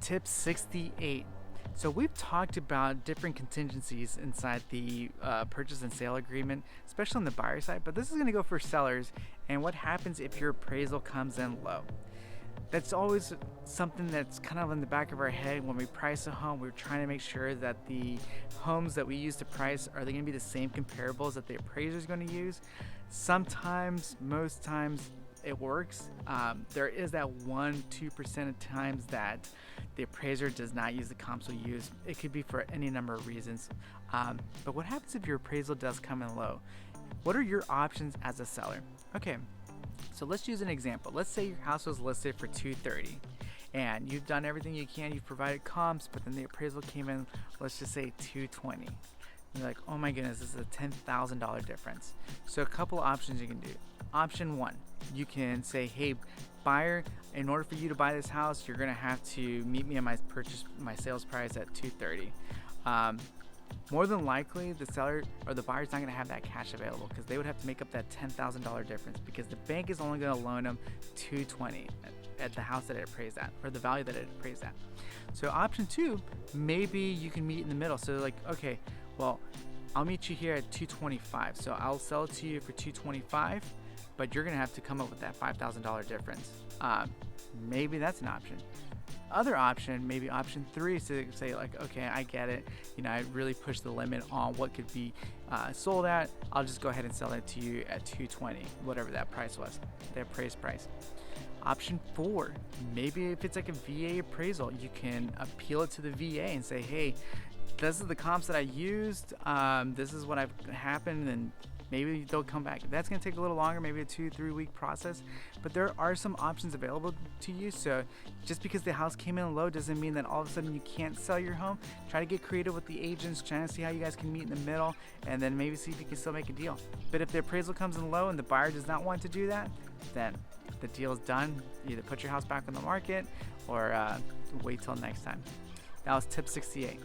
Tip 68. So we've talked about different contingencies inside the purchase and sale agreement, especially on the buyer side, but this is going to go for sellers and what happens if your appraisal comes in low. That's always something that's kind of in the back of our head when we price a home. We're trying to make sure that the homes that we use to price, are they going to be the same comparables that the appraiser is going to use? Sometimes, most times, it works. There is that 1-2% of times that the appraiser does not use the comps we use. It could be for any number of reasons. But what happens if your appraisal does come in low? What are your options as a seller? Okay, so let's use an example. Let's say your house was listed for $230 and you've done everything you can, you've provided comps, but then the appraisal came in, let's just say $220. You're like, oh my goodness, this is a $10,000 difference. So a couple options you can do. Option one, you can say, hey, buyer, in order for you to buy this house, you're gonna have to meet me at my sales price at $230. More than likely, the seller or the buyer's not gonna have that cash available because they would have to make up that $10,000 difference because the bank is only gonna loan them $220 at the house that it appraised at, or the value that it appraised at. So option two, maybe you can meet in the middle. So like, okay, well, I'll meet you here at $225. So I'll sell it to you for $225, but you're gonna have to come up with that $5,000 difference. Maybe that's an option. Other option, maybe option three, is to say like, okay, I get it. You know, I really pushed the limit on what could be sold at. I'll just go ahead and sell it to you at $220, whatever that price was, the appraised price. Option four, maybe if it's like a VA appraisal, you can appeal it to the VA and say, hey, this is the comps that I used. This is what happened, and maybe they'll come back. That's going to take a little longer, maybe a 2-3 week process, but there are some options available to you. So just because the house came in low doesn't mean that all of a sudden you can't sell your home. Try to get creative with the agents, trying to see how you guys can meet in the middle, and then maybe see if you can still make a deal. But if the appraisal comes in low and the buyer does not want to do that, then the deal is done. Either put your house back on the market or wait till next time. That was tip 68.